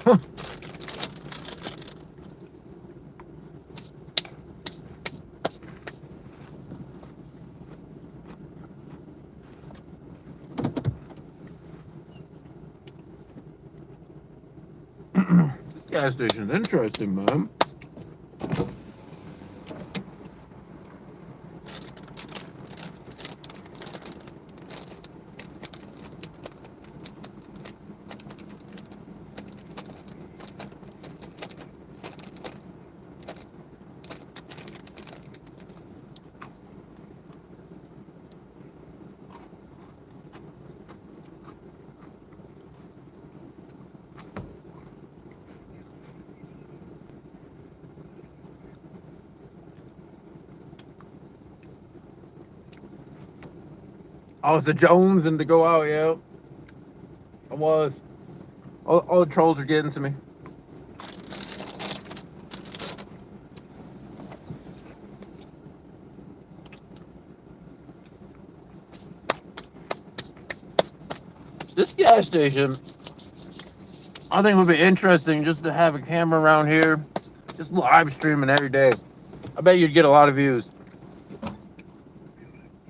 This gas station's interesting, man. I was the Jones and to go out, yeah. I was. All the trolls are getting to me. This gas station, I think it would be interesting just to have a camera around here, just live streaming every day. I bet you'd get a lot of views.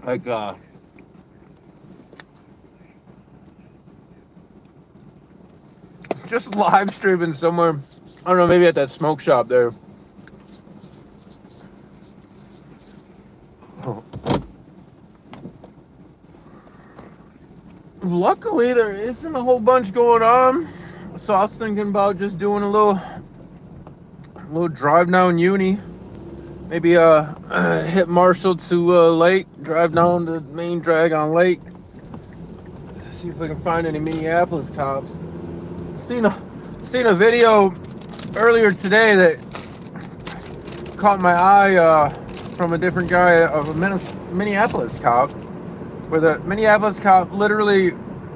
Like, just live streaming somewhere. I don't know, maybe at that smoke shop there. Oh. Luckily, there isn't a whole bunch going on, so I was thinking about just doing a little drive down Uni. Maybe hit Marshall to Lake, drive down the main drag on Lake. See if we can find any Minneapolis cops. Seen a video earlier today that caught my eye from a different guy, of a Minneapolis cop, where the Minneapolis cop literally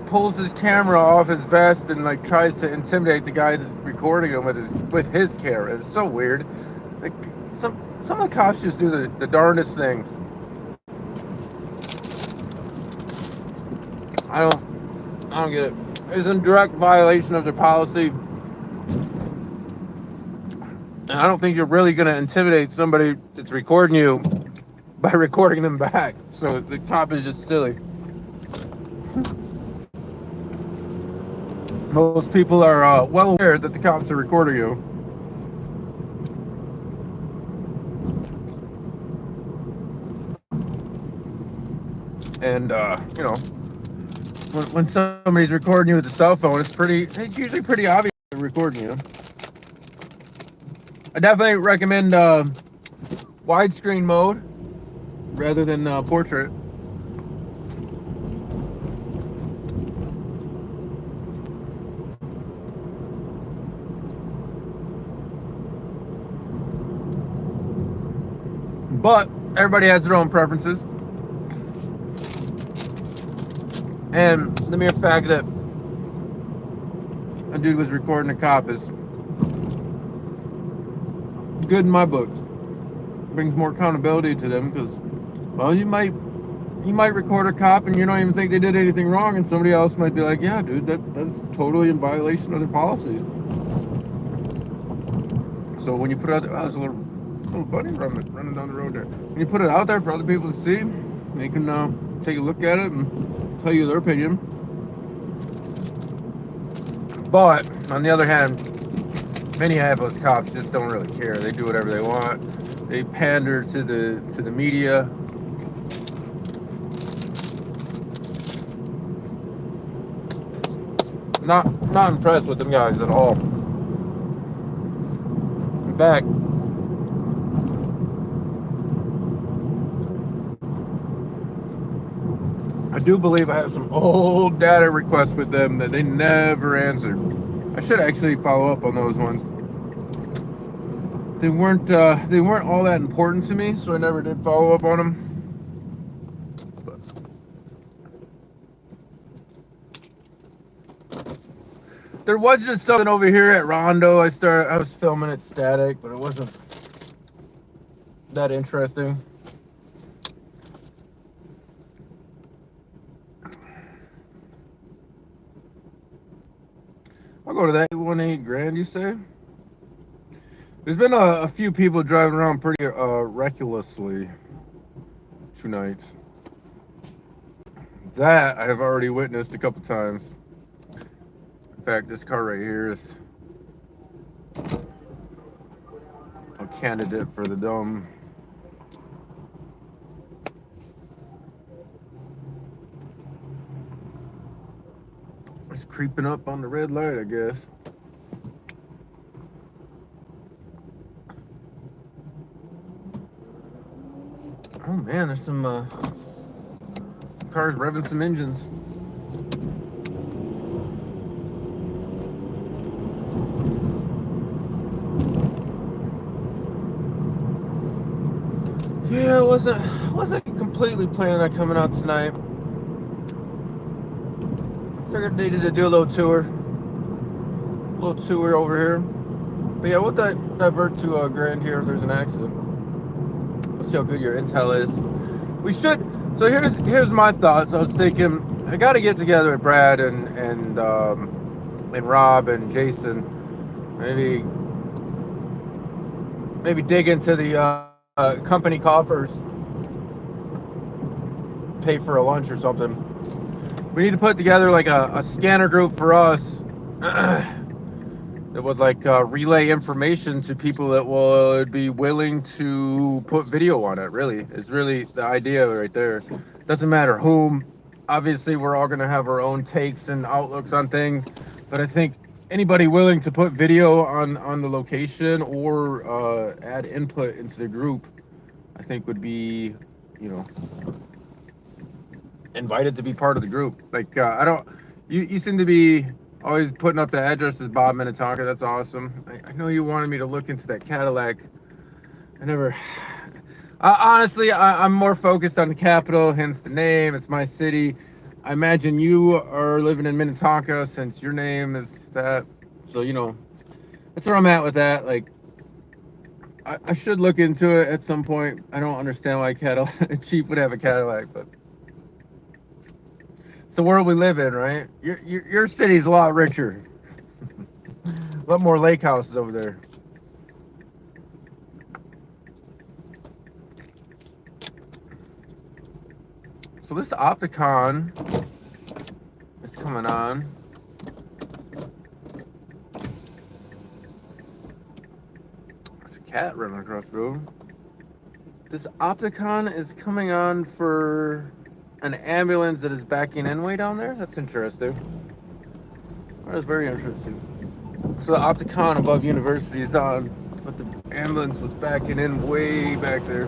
pulls his camera off his vest and like tries to intimidate the guy that's recording him with his camera. It's so weird. Like some of the cops just do the darndest things. I don't get it. It's in direct violation of their policy. And I don't think you're really going to intimidate somebody that's recording you by recording them back. So the cop is just silly. Most people are well aware that the cops are recording you. And, you know, when somebody's recording you with a cell phone, it's usually pretty obvious they're recording you. I definitely recommend widescreen mode rather than portrait. But everybody has their own preferences. And the mere fact that a dude was recording a cop is good in my books. Brings more accountability to them because, well, you might record a cop and you don't even think they did anything wrong, and somebody else might be like, yeah, dude, that's totally in violation of their policy. So when you put it out there, oh, there's a little bunny running down the road there. When you put it out there for other people to see, they can take a look at it and tell you their opinion. But on the other hand, Minneapolis cops just don't really care. They do whatever they want. They pander to the media. Not impressed with them guys at all. In fact, I do believe I have some old data requests with them that they never answered. I should actually follow up on those ones. They weren't all that important to me, so I never did follow up on them. But there was just something over here at Rondo. I was filming it static, but it wasn't that interesting. I'll go to that. 1.8 grand, you say? There's been a few people driving around pretty recklessly tonight. That I have already witnessed a couple times. In fact, this car right here is a candidate for the dumb. It's creeping up on the red light, I guess. Oh man, there's some cars revving some engines. Yeah, I wasn't completely planning on coming out tonight. Figured I needed to do a little tour over here. But yeah, we'll divert to Grand here if there's an accident. We'll see how good your intel is. We should. So here's my thoughts. I was thinking I got to get together with Brad and Rob and Jason. Maybe dig into the company coffers. Pay for a lunch or something. We need to put together like a scanner group for us that would like relay information to people that would be willing to put video on it. Really, is really the idea right there. Doesn't matter whom. Obviously, we're all gonna have our own takes and outlooks on things, but I think anybody willing to put video on the location or add input into the group, I think would be, invited to be part of the group. Like I don't. You seem to be always putting up the address as Bob Minnetonka. That's awesome. I know you wanted me to look into that Cadillac. I never. Honestly, I'm more focused on the capital, hence the name. It's my city. I imagine you are living in Minnetonka since your name is that. So, that's where I'm at with that. Like, I should look into it at some point. I don't understand why Chief would have a Cadillac, but it's the world we live in, right? Your city's a lot richer. A lot more lake houses over there. So this Opticon is coming on. There's a cat running across the road. This Opticon is coming on for an ambulance that is backing in way down there. That's interesting. That is very interesting. So the Opticon above University is on, but the ambulance was backing in way back there.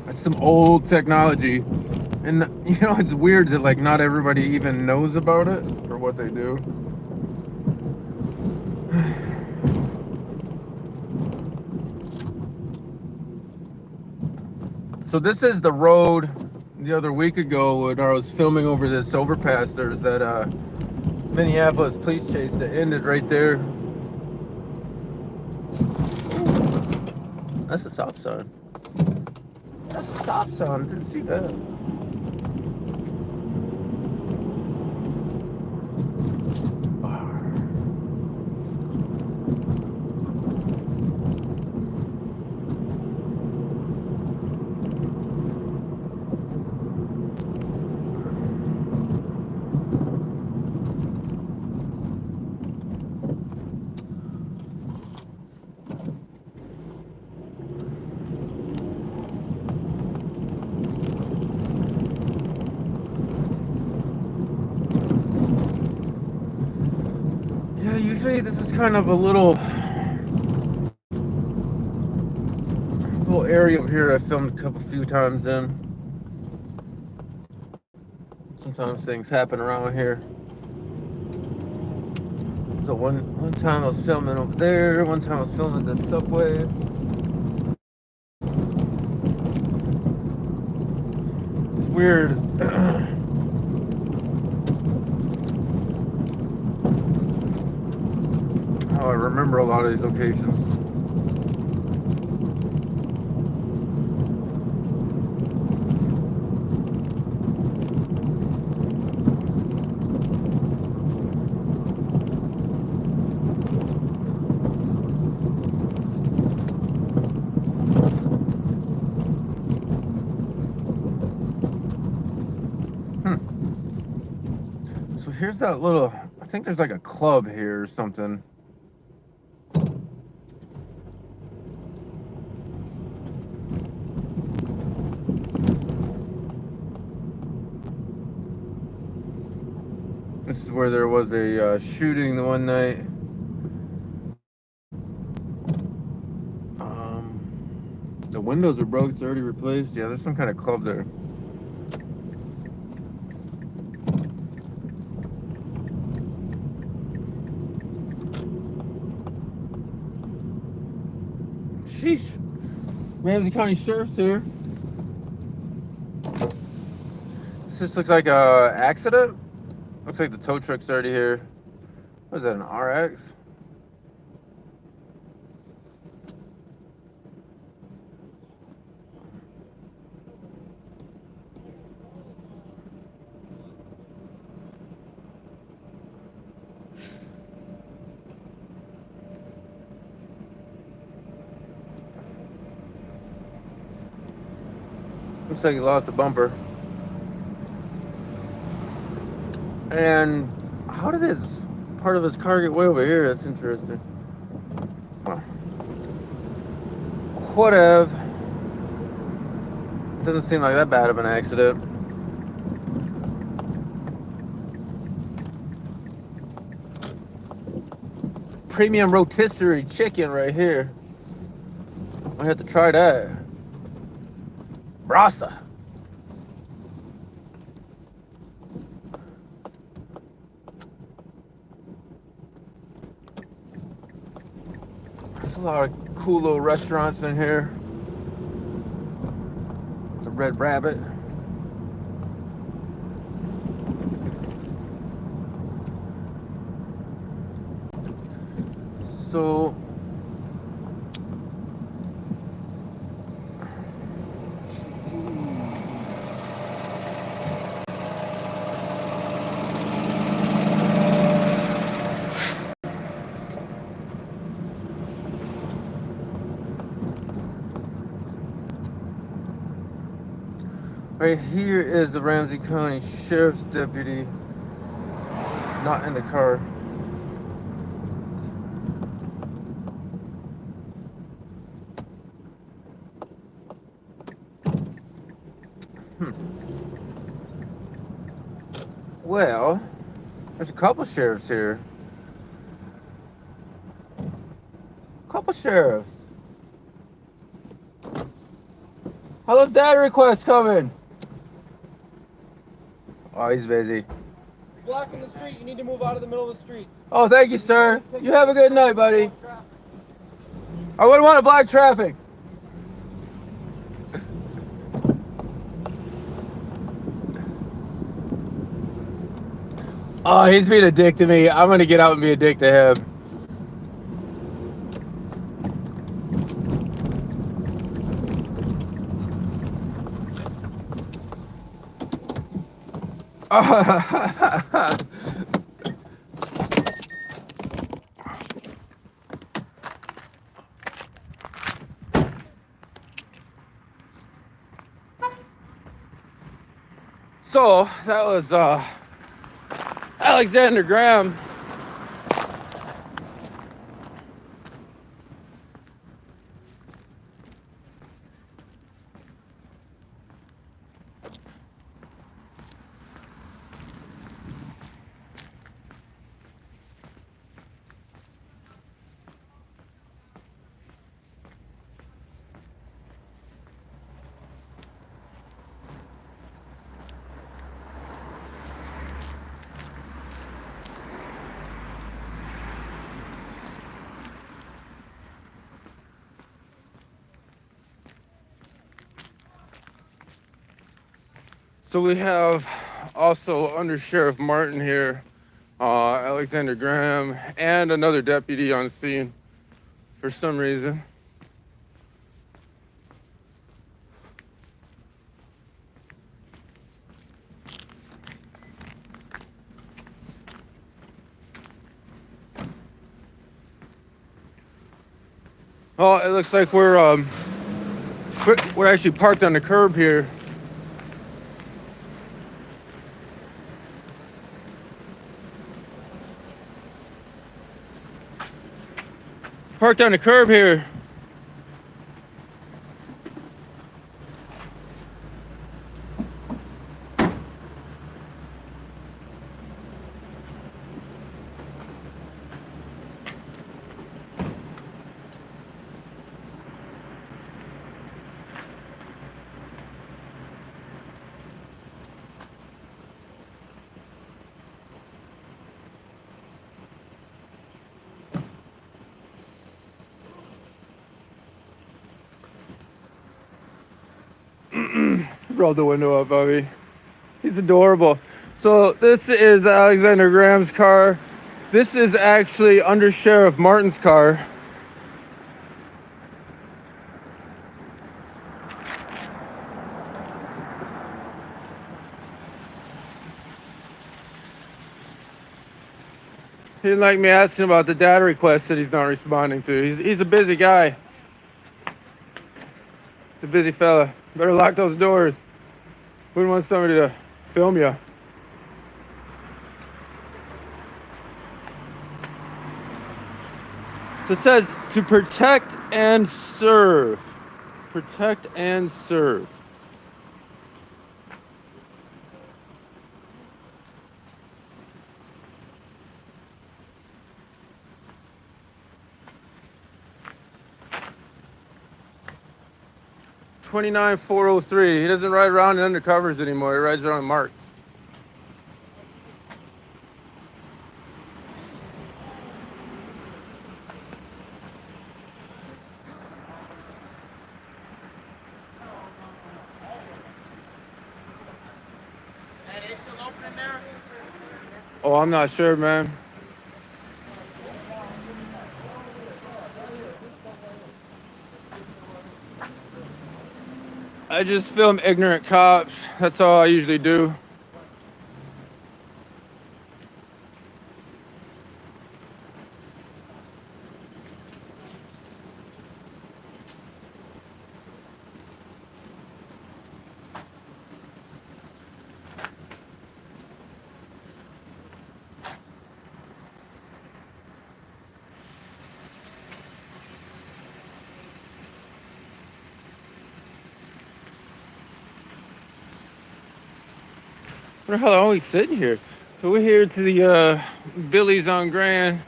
That's some old technology. And it's weird that like not everybody even knows about it or what they do. So this is the road the other week ago when I was filming over this overpass. There's that Minneapolis police chase that ended right there. Ooh, that's a stop sign. That's a stop sign. Didn't see that. Usually this is kind of a little area over here I filmed a few times in. Sometimes things happen around here. So one time I was filming over there, one time I was filming the subway. It's weird. I remember a lot of these locations. here's that little, I think there's like a club here or something. This is where there was a shooting the one night. The windows are broke, it's already replaced. Yeah, there's some kind of club there. Sheesh. Ramsey County Sheriff's here. This just looks like a accident. Looks like the tow truck's already here. What is that, an RX? Looks like he lost the bumper. And how did this part of his car get way over here? That's interesting. Huh. Whatever. Doesn't seem like that bad of an accident. Premium rotisserie chicken right here. I have to try that. Brasa. There's a lot of cool little restaurants in here. The Red Rabbit. So right here is the Ramsey County Sheriff's deputy, not in the car. Well, there's a couple sheriffs here. Couple sheriffs. How those data requests coming? Oh, he's busy. You're blocking the street. You need to move out of the middle of the street. Oh, thank you, sir. You have a good night, buddy. I wouldn't want to block traffic. Oh, he's being a dick to me. I'm gonna get out and be a dick to him. So that was Alexander Graham. So we have also Under Sheriff Martin here, Alexander Graham, and another deputy on scene for some reason. Oh, it looks like we're actually parked on the curb here. Parked on the curb here. Rolled the window up, Bobby. He's adorable. So this is Alexander Graham's car. This is actually Under Sheriff Martin's car. He didn't like me asking about the data request that he's not responding to. He's a busy guy. He's a busy fella. Better lock those doors. Wouldn't want somebody to film you. So it says to protect and serve. Protect and serve. $29,403. He doesn't ride around in undercovers anymore. He rides around in marks. Oh, I'm not sure, man. I just film ignorant cops. That's all I usually do. I wonder how long he's sitting here. So we're here to the Billy's on Grand.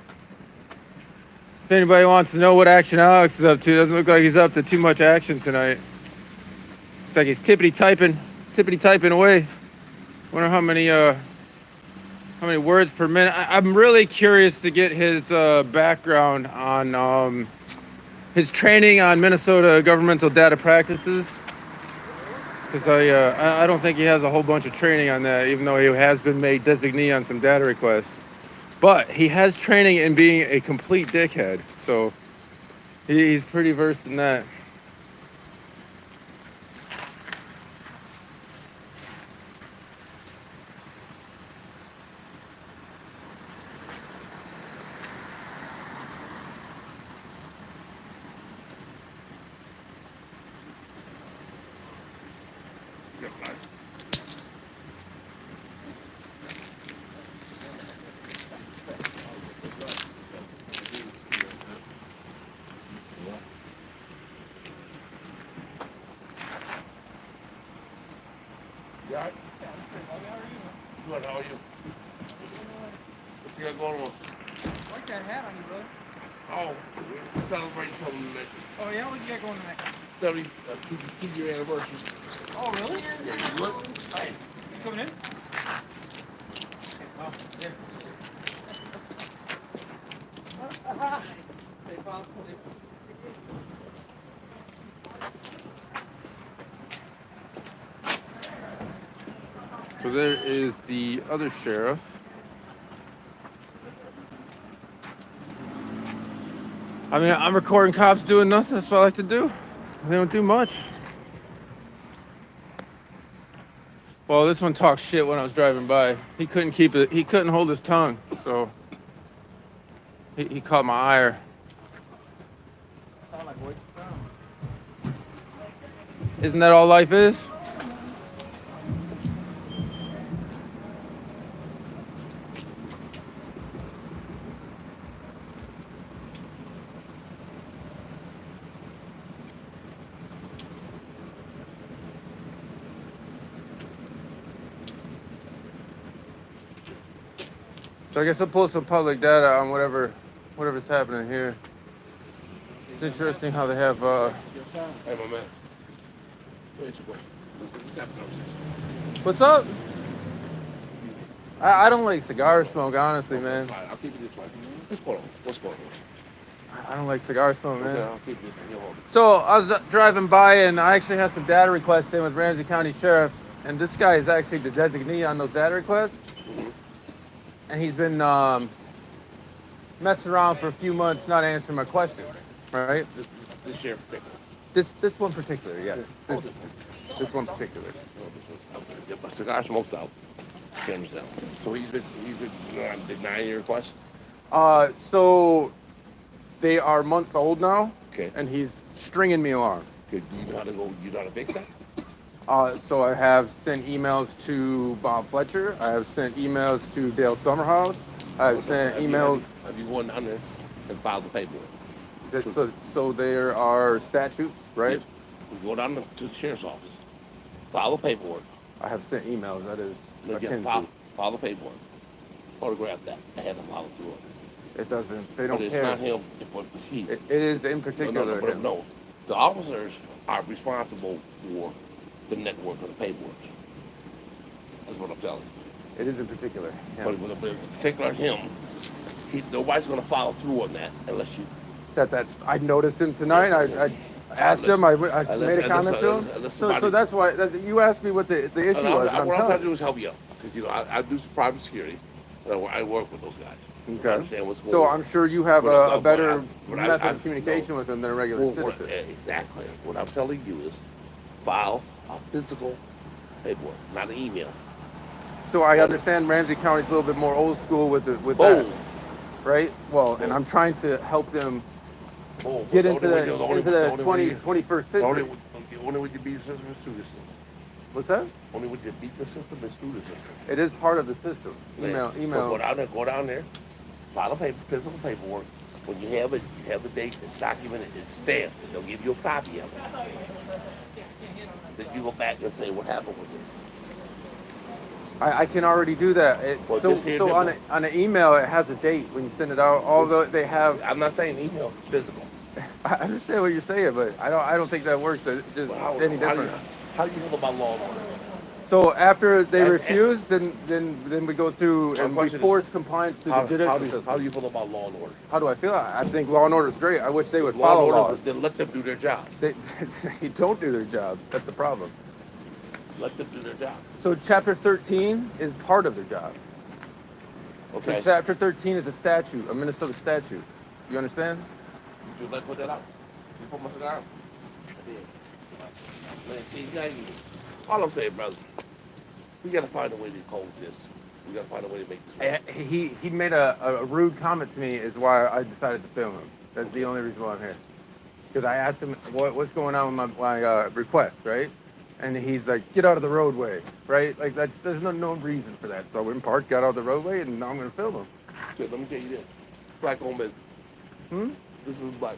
If anybody wants to know what action Alex is up to, doesn't look like he's up to too much action tonight. Looks like he's tippity typing away. Wonder how many words per minute. I'm really curious to get his background on his training on Minnesota governmental data practices. Because I don't think he has a whole bunch of training on that, even though he has been made designee on some data requests. But he has training in being a complete dickhead, so he's pretty versed in that. Yeah. Good, how are you? What you got going on? I like that hat on you, bud. Oh, celebrating something tonight. Oh, yeah? What you got going tonight? 2-year anniversary. Oh, really? Yeah, you look. Hey, you coming in? Oh, yeah. Hey, Bob. So there is the other sheriff. I mean, I'm recording cops doing nothing. That's what I like to do. They don't do much. Well, this one talked shit when I was driving by. He couldn't keep it. He couldn't hold his tongue, so he caught my ire. Sound like voice of town. Isn't that all life is? So I guess I'll pull some public data on whatever's happening here. It's interesting how they have. Hey, my man. What's your question? Let's have a conversation. What's up? I don't like cigar smoke, honestly, Okay, man. fine. I'll keep it this way. What's going on? What's going on? I don't like cigar smoke, man. Okay, I'll keep it. You're home. So I was driving by and I actually had some data requests in with Ramsey County Sheriff, and this guy is actually the designee on those data requests, and he's been messing around for a few months, not answering my questions, right? This sheriff particular. This one particular, yes. This one particular. If a cigar smokes out, cameras down. So he's been denying your request. So they are months old now, Okay. and he's stringing me along. Okay. Do you know how to go? You know how to fix that? So I have sent emails to Bob Fletcher. I have sent emails to Dale Summerhouse. I've sent emails. Have you gone down there and filed the paperwork? So there are statutes, right? Yes. You go down to the sheriff's office, file the paperwork. I have sent emails. That is akin to. File the paperwork. Photograph that. I have to follow through it. It doesn't. They don't But it's care. not him. But he. It is in particular. him. No. The officers are responsible for the network of the paperwork. That's what I'm telling you. It is in particular. him. But in particular him, nobody's going to follow through on that unless you. That's. I noticed him tonight. I asked him. I made a comment to him. So that's why you asked me what the issue was. What I'm trying to do is help you out. Because, I do some private security, and I work with those guys. Okay. I understand what's going So on. I'm sure you have a better but method I- of communication with them than a regular citizen. Exactly. What I'm telling you is file a physical paperwork, not an email. So I understand Ramsey County's a little bit more old school with that, right? Well, and I'm trying to help them get into the 21st century. Only when you beat the system is through the system. What's that? Only when you beat the system is through the system. It is part of the system. Email. So go down there, file a physical paperwork. When you have it, you have the date, it's documented, it's stamped. They'll give you a copy of it. Then you go back and say, what happened with this? I can already do that. So on an email, it has a date when you send it out. Although they have. I'm not saying email, physical. I understand what you're saying, but I don't think that works just any different. How do you feel about law and order? So after they refuse, then we go through and we force compliance through the judicial system. How do you feel about law and order? How do I feel? I think law and order is great. I wish they would follow laws. Then let them do their job. They don't do their job. That's the problem. Let them do their job. So Chapter 13 is part of their job. Okay. So Chapter 13 is a statute, a Minnesota statute. You understand? Would you like to put that out? You put my cigar out? I did. Man, all I'm saying, brother, we got to find a way to coexist. We got to find a way to make this work. He made a rude comment to me is why I decided to film him. That's the only reason why I'm here. Because I asked him what's going on with my request, right? And he's like, get out of the roadway, right? Like there's no reason for that. So I went and parked, got out of the roadway, and now I'm gonna film him. So let me tell you this: black-owned business. This is black.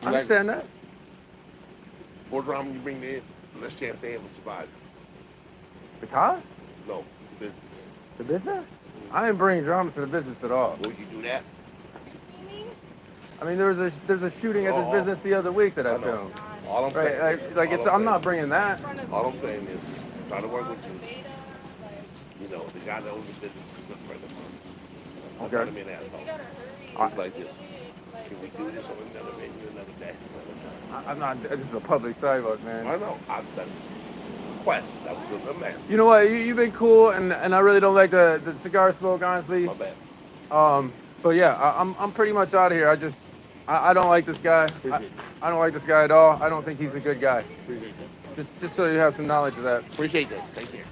I understand that. More drama you bring in, less chance they ever survive. The cost? No, the business. The business? I ain't bringing drama to the business at all. Will you do that? I mean, there's a shooting at this business the other week that I filmed. All I'm saying, I'm not bringing that. All I'm saying is, try to work with you. You know, the guy that owns the business is a good friend of mine. I'm trying to be an asshole. It's like this. Can we do this on another venue, another day, another time? I'm not. This is a public sidewalk, man. I know. I've done requests. That was a good man. You know what? You've been cool, and I really don't like the cigar smoke, honestly. My bad. But yeah, I'm pretty much out of here. I don't like this guy. I don't like this guy at all. I don't think he's a good guy. Appreciate that. Just so you have some knowledge of that. Appreciate that. Take care.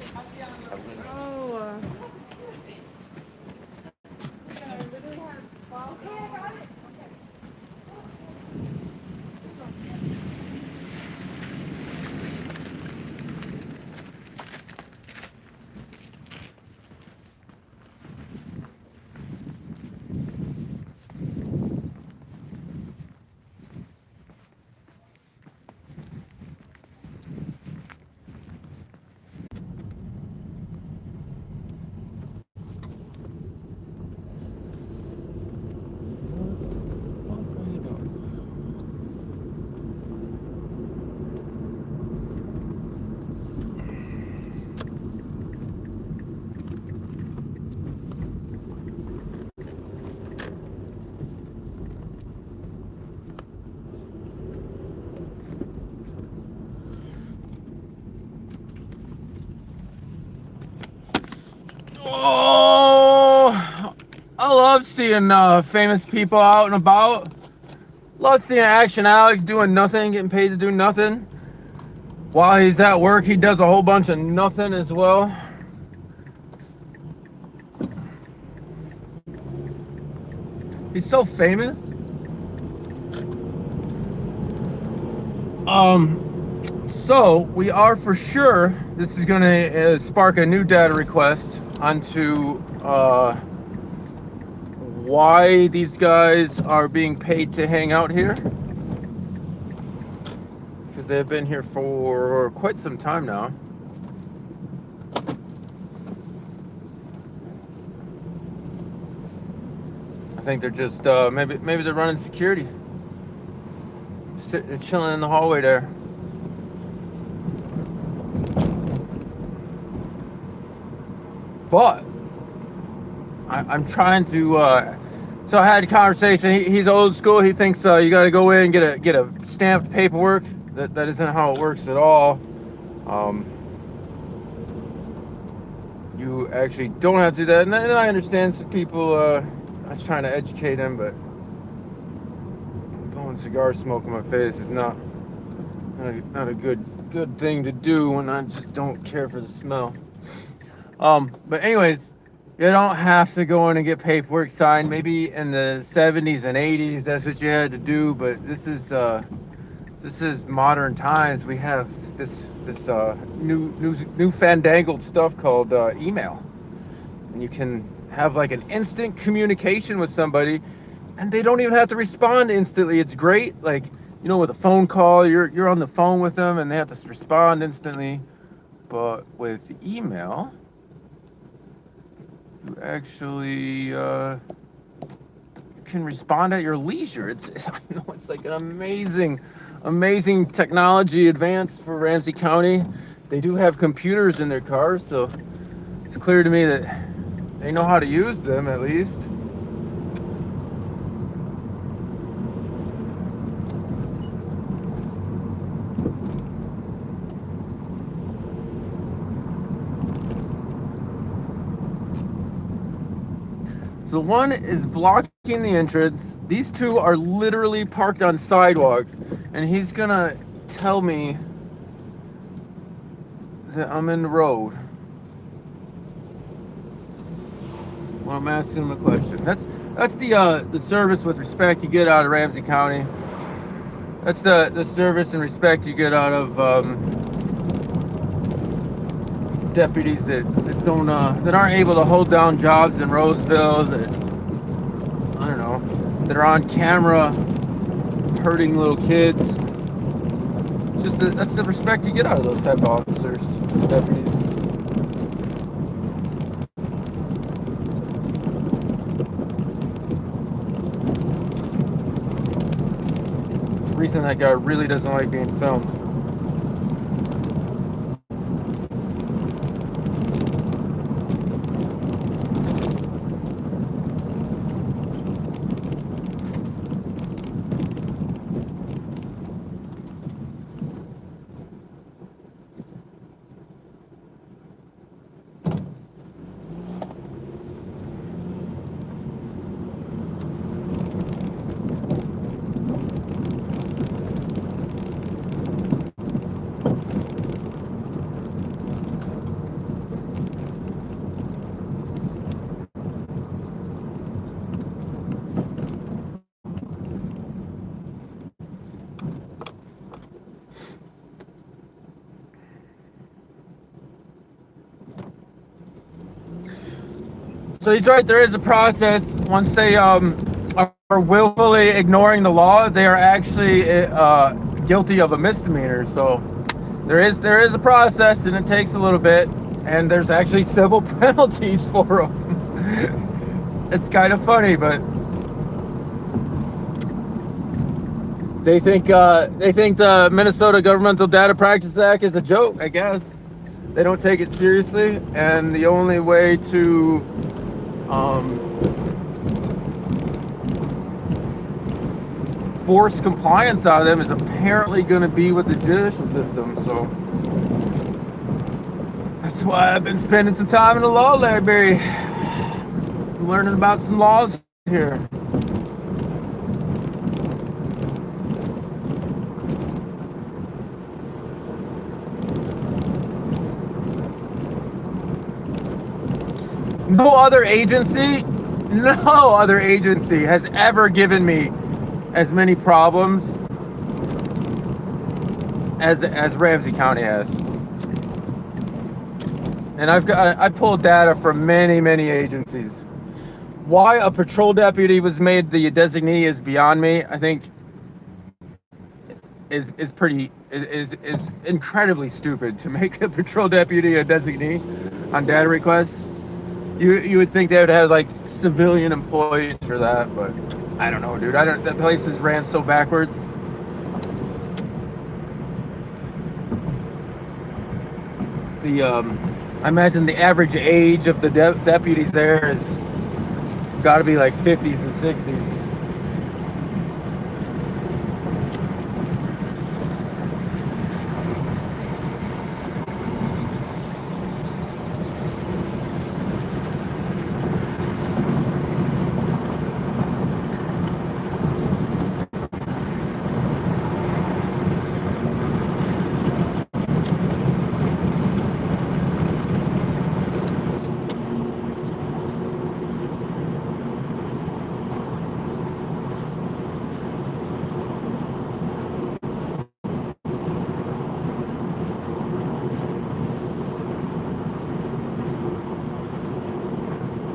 Oh, I love seeing famous people out and about. Love seeing Action Alex doing nothing, getting paid to do nothing. While he's at work, he does a whole bunch of nothing as well. He's so famous. So we are for sure, this is gonna spark a new data request onto why these guys are being paid to hang out here. Because they've been here for quite some time now. I think they're just, maybe they're running security. Sitting, chilling in the hallway there. But I'm trying to. So I had a conversation. He's old school. He thinks you got to go in and get a stamped paperwork. That isn't how it works at all. You actually don't have to do that. And I understand some people. I was trying to educate him, but blowing cigar smoke in my face is not a good thing to do when I just don't care for the smell. But anyways, you don't have to go in and get paperwork signed. Maybe in the 70s and 80s, that's what you had to do. But this is modern times. We have this new fandangled stuff called email, and you can have like an instant communication with somebody, and they don't even have to respond instantly. It's great. Like, you know, with a phone call, you're on the phone with them, and they have to respond instantly. But with email, you actually can respond at your leisure. I know it's like an amazing technology advance for Ramsey County. They do have computers in their cars, so it's clear to me that they know how to use them at least. So one is blocking the entrance. These two are literally parked on sidewalks, and he's gonna tell me that I'm in the road when I'm asking him a question. That's the service with respect you get out of Ramsey County. That's the service and respect you get out of deputies that aren't able to hold down jobs in Roseville, that I don't know, that are on camera hurting little kids. That's the respect you get out of those type of officers, deputies. It's the reason that guy really doesn't like being filmed. So he's right, there is a process. Once they are willfully ignoring the law, they are actually guilty of a misdemeanor. So there is a process, and it takes a little bit, and there's actually civil penalties for them. It's kind of funny, but they think the Minnesota Governmental Data Practice Act is a joke, I guess. They don't take it seriously, and the only way to force compliance out of them is apparently going to be with the judicial system. So That's why I've been spending some time in the law library, learning about some laws here. No other agency has ever given me as many problems as Ramsey County has. And I pulled data from many agencies. Why a patrol deputy was made the designee is beyond me. I think is incredibly stupid to make a patrol deputy a designee on data requests. You would think they would have like civilian employees for that, but I don't know, dude. That place is ran so backwards. I imagine the average age of the deputies there is got to be like 50s and 60s.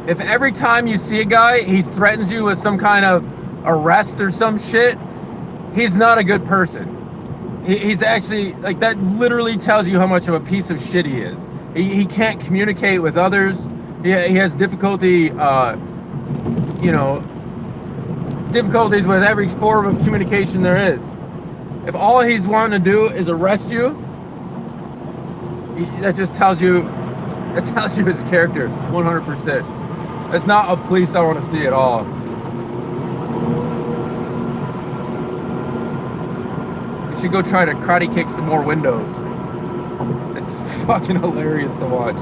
If every time you see a guy, he threatens you with some kind of arrest or some shit, he's not a good person. He's actually, like, that literally tells you how much of a piece of shit he is. He can't communicate with others. He has difficulty, difficulties with every form of communication there is. If all he's wanting to do is arrest you, that just tells you his character, 100%. That's not a police I want to see at all. You should go try to karate kick some more windows. It's fucking hilarious to watch.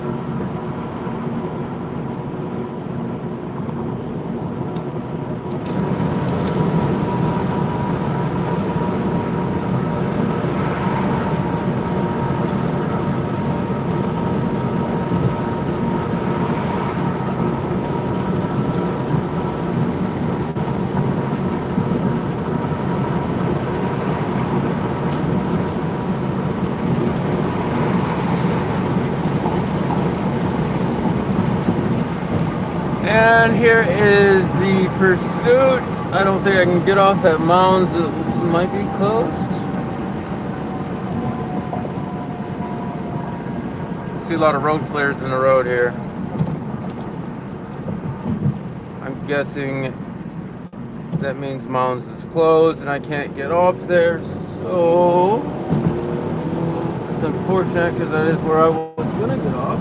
And here is the pursuit. I don't think I can get off at Mounds. It might be closed. See a lot of road flares in the road here. I'm guessing that means Mounds is closed and I can't get off there. So it's unfortunate because that is where I was going to get off.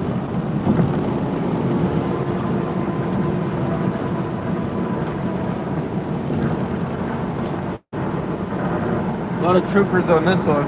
A lot of troopers on this one.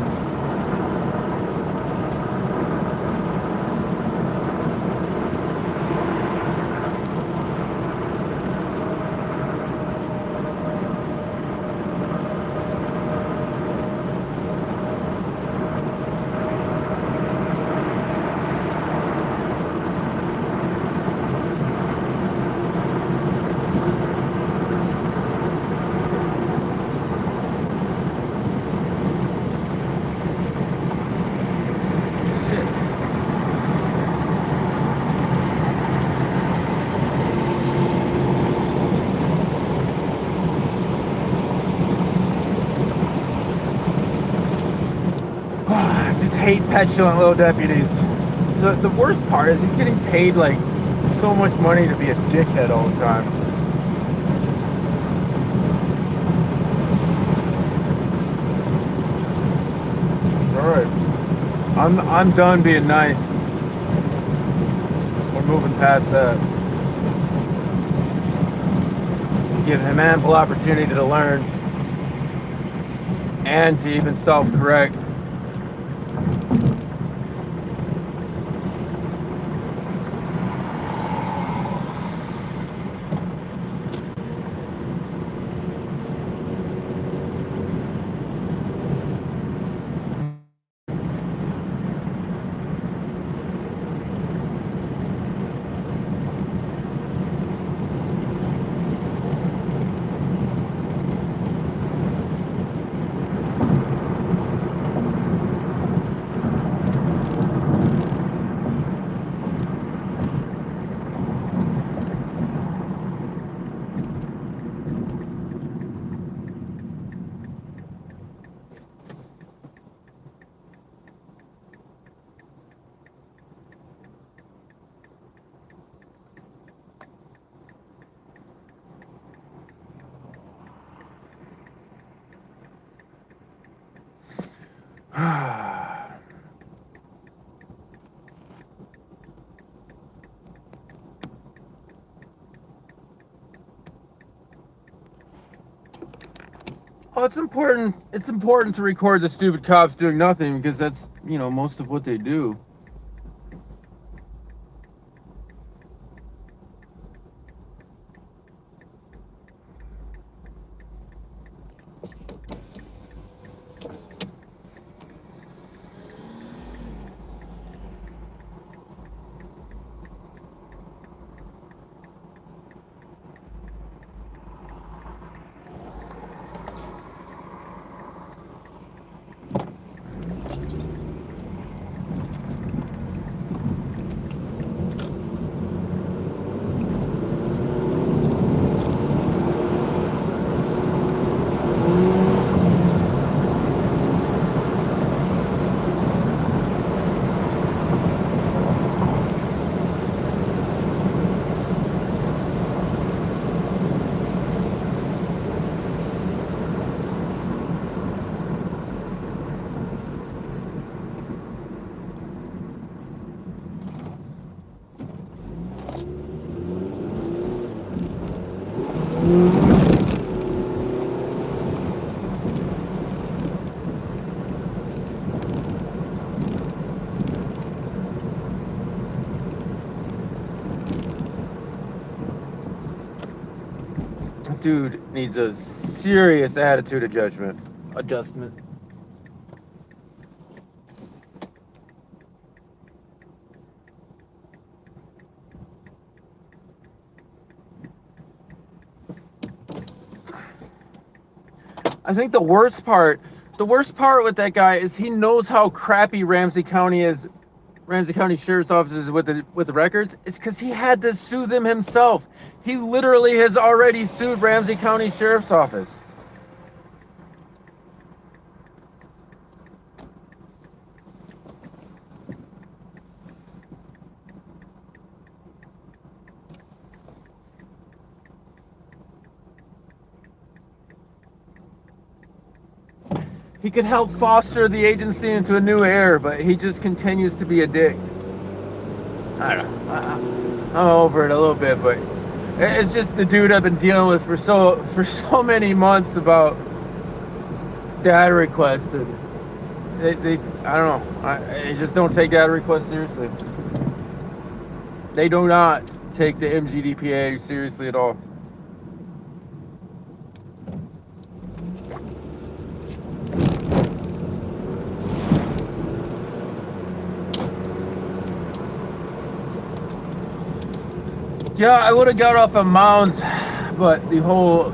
Hate petulant little deputies. The worst part is he's getting paid like so much money to be a dickhead all the time. It's alright. I'm done being nice. We're moving past that. Give him ample opportunity to learn and to even self-correct. Oh, it's important. It's important to record the stupid cops doing nothing because that's, you know, most of what they do. Dude needs a serious attitude adjustment. I think the worst part with that guy is he knows how crappy Ramsey County Sheriff's Office is with the records. It's because he had to sue them himself. He literally has already sued Ramsey County Sheriff's Office. He could help foster the agency into a new era, but he just continues to be a dick. I don't know. I'm over it a little bit, but it's just the dude I've been dealing with for so many months about data requests, and they I don't know. They just don't take data requests seriously. They do not take the MGDPA seriously at all. Yeah, I would have got off of Mounds, but the whole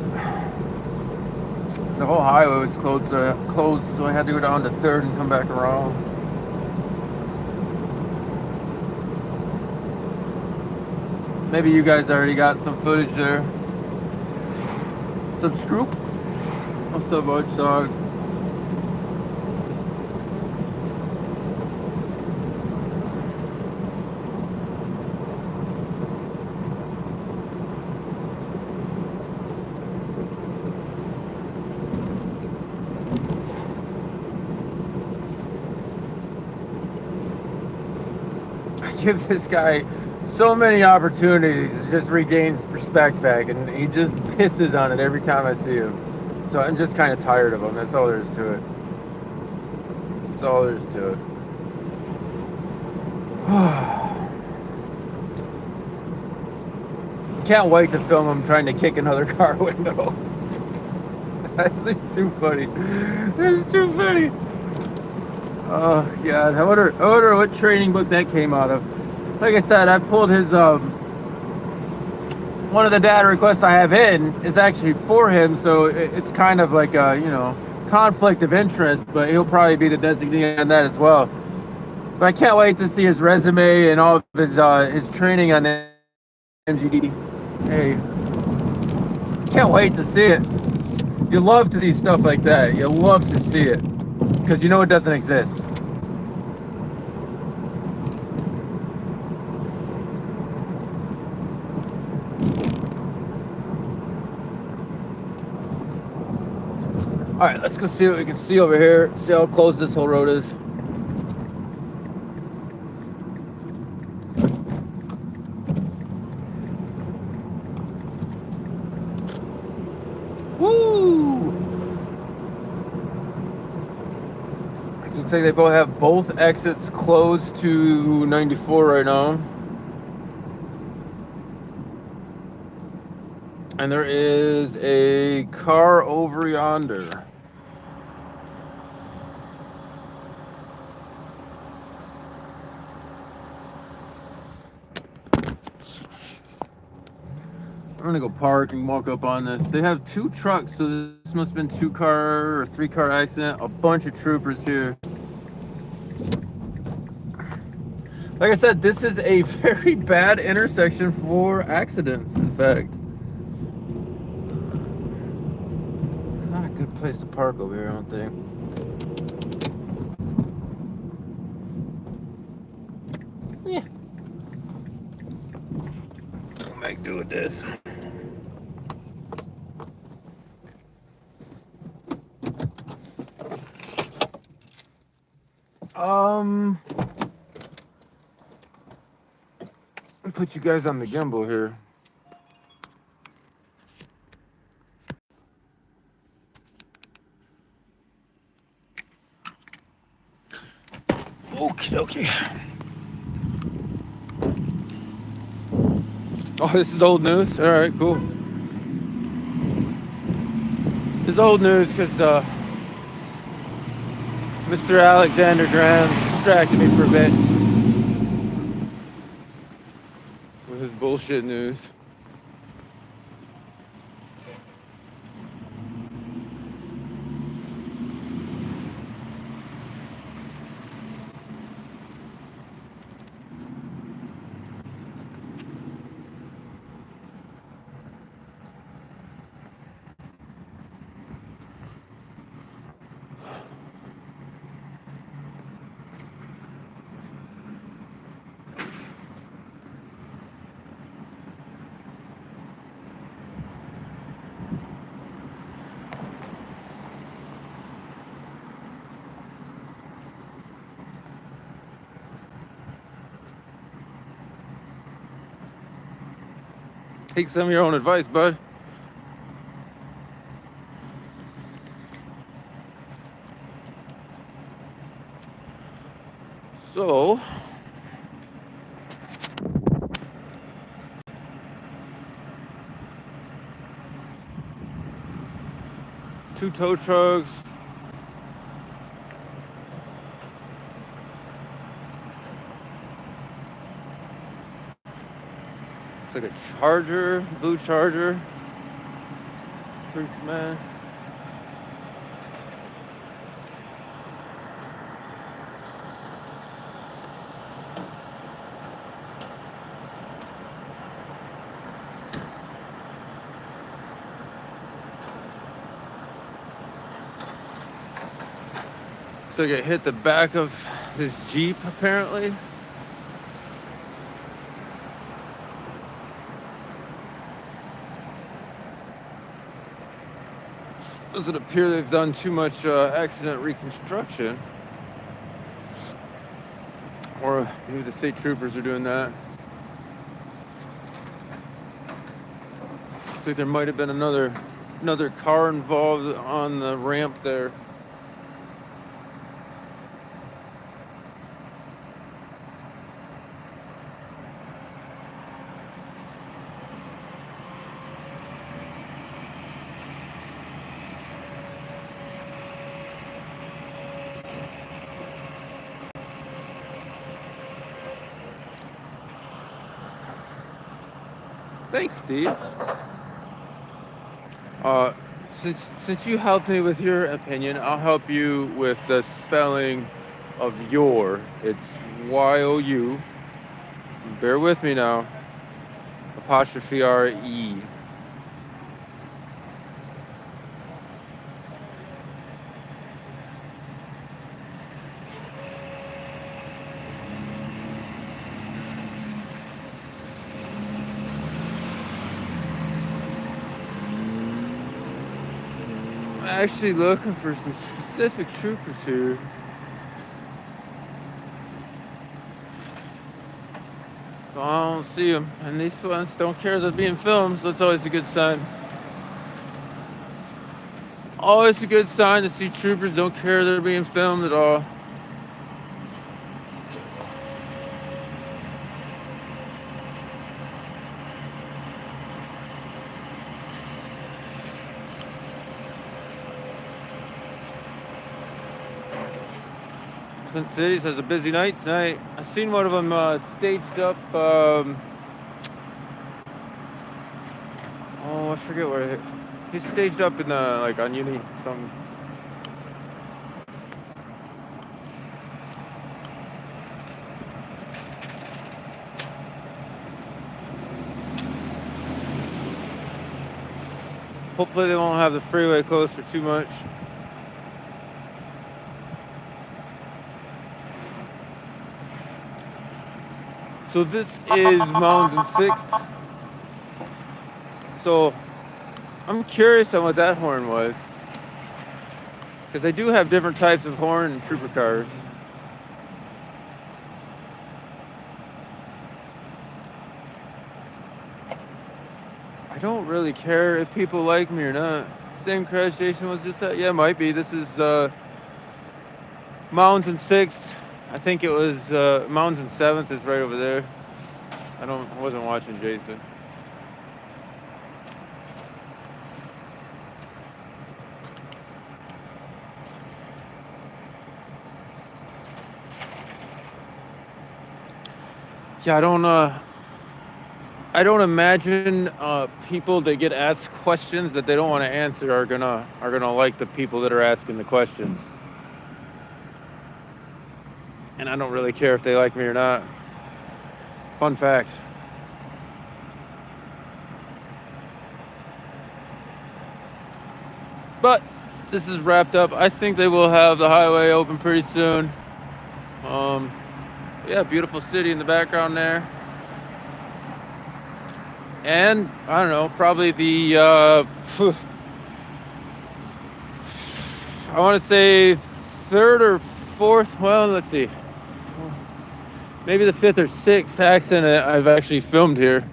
highway was closed, so I had to go down to 3rd and come back around. Maybe you guys already got some footage there. Some Scroop? What's up, Watchdog? Gives this guy so many opportunities to just regain respect back, and he just pisses on it every time I see him. So I'm just kind of tired of him. That's all there is to it. That's all there is to it. Can't wait to film him trying to kick another car window. That's too funny. That's too funny. Oh God, I wonder what training book that came out of. Like I said, I pulled his one of the data requests I have in is actually for him, so it's kind of like a, you know, conflict of interest, but he'll probably be the designee on that as well. But I can't wait to see his resume and all of his training on the MGD. Hey, can't wait to see it. You love to see stuff like that. You love to see it because you know it doesn't exist. All right, let's go see what we can see over here. See how close this whole road is. Woo! It looks like they both have both exits closed to 94 right now. And there is a car over yonder. I'm gonna go park and walk up on this. They have two trucks, so this must have been 2-car or 3-car accident. A bunch of troopers here. Like I said, this is a very bad intersection for accidents, in fact. Not a good place to park over here, I don't think. Yeah. We'll make do with this. Let me put you guys on the gimbal here. Okie dokie. Oh, this is old news? All right, cool. This is old news because Mr. Alexander Graham distracted me for a bit with his bullshit news. Take some of your own advice, bud. So, two tow trucks. It's like a Charger, blue Charger. Proof man. So it hit the back of this Jeep apparently. Doesn't appear they've done too much accident reconstruction. Or maybe the state troopers are doing that. Looks like there might have been another car involved on the ramp there. Thanks, Steve. Since you helped me with your opinion, I'll help you with the spelling of your. It's Y-O-U. Bear with me now. Apostrophe R-E. actually looking for some specific troopers here. But I don't see them, and these ones don't care they're being filmed, so that's always a good sign. Always a good sign to see troopers don't care they're being filmed at all. Twin Cities has a busy night tonight. I seen one of them staged up. Oh, I forget where he's staged up in like on Uni something. Hopefully they won't have the freeway closed for too much. So this is Mounds and 6th. So I'm curious on what that horn was, because they do have different types of horn in trooper cars. I don't really care if people like me or not. Same crash station was just that? Yeah, might be. This is Mounds and 6th. I think it was Mounds and 7th is right over there. I wasn't watching Jason. Yeah, I don't imagine people that get asked questions that they don't want to answer are gonna like the people that are asking the questions. And I don't really care if they like me or not. Fun fact. But this is wrapped up. I think they will have the highway open pretty soon. Yeah, beautiful city in the background there. And I don't know, probably the I want to say third or fourth, well, let's see, maybe the 5th or 6th accident I've actually filmed here.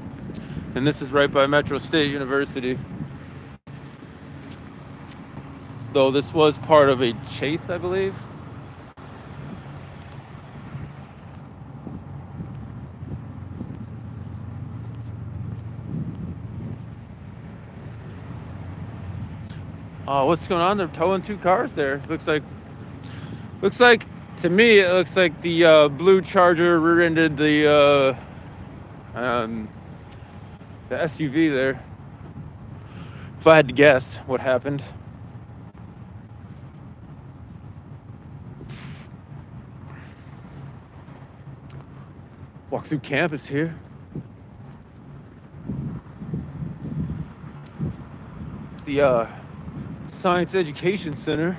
And this is right by Metro State University. Though this was part of a chase, I believe. Oh, what's going on? They're towing 2 cars there. Looks like to me it looks like the blue Charger rear-ended the SUV there. If I had to guess what happened. Walk through campus here. It's the Science Education Center.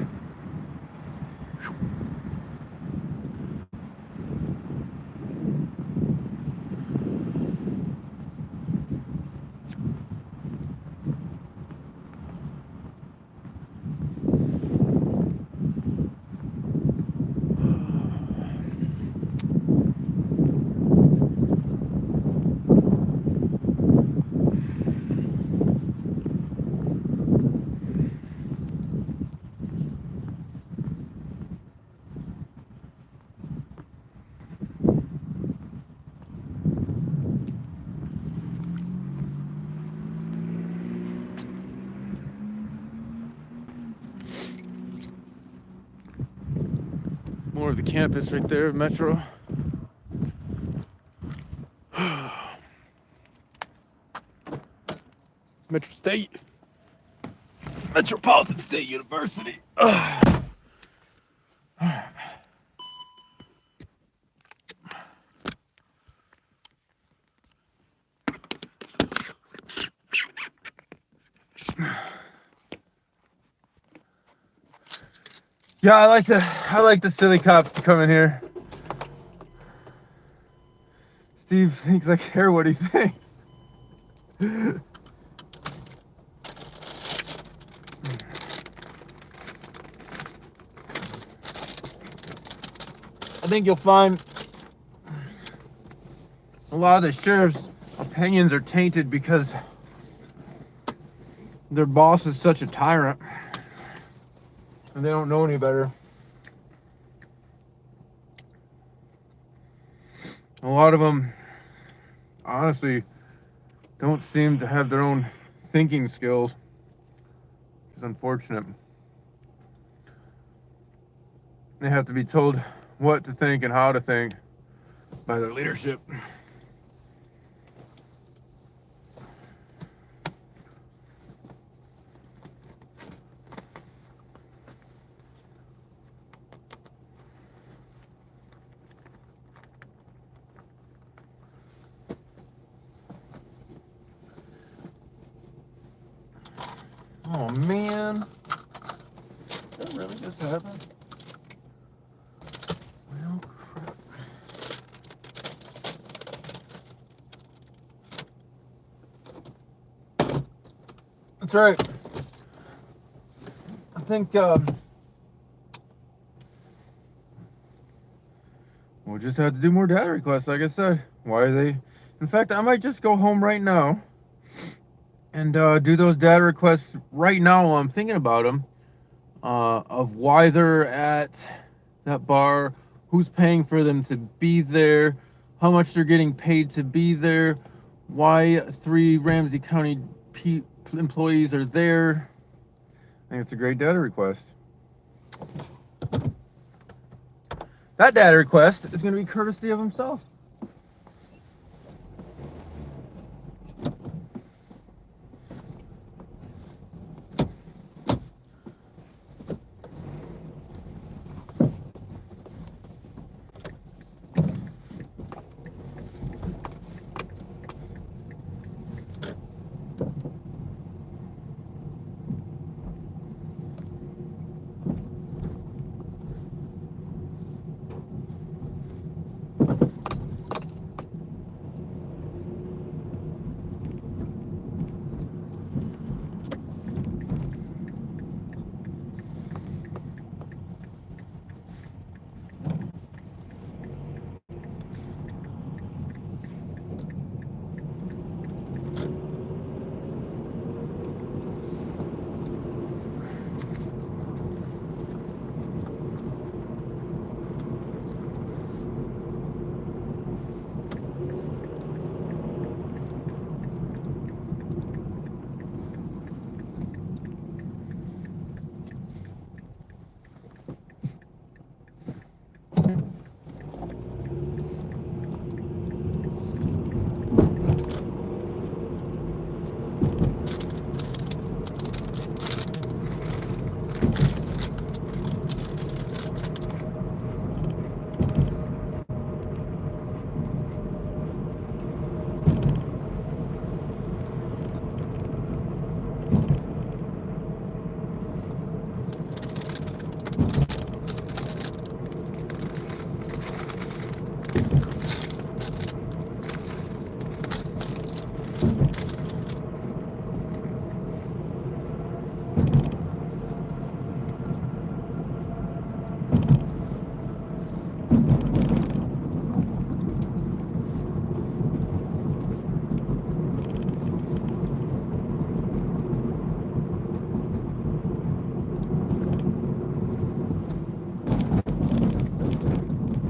More of the campus right there, Metro. Metro State. Metropolitan State University. Yeah, I like the silly cops to come in here. Steve thinks I care what he thinks. I think you'll find a lot of the sheriff's opinions are tainted because their boss is such a tyrant and they don't know any better. A lot of them honestly don't seem to have their own thinking skills, which is unfortunate. They have to be told what to think and how to think by their leadership. Oh man, that really just happened? Well, crap. That's right. I think we'll just have to do more data requests, like I said. Why are they? In fact, I might just go home right now and do those data requests right now while I'm thinking about them, of why they're at that bar, who's paying for them to be there, how much they're getting paid to be there, why 3 Ramsey County employees are there. I think it's a great data request. That data request is going to be courtesy of himself.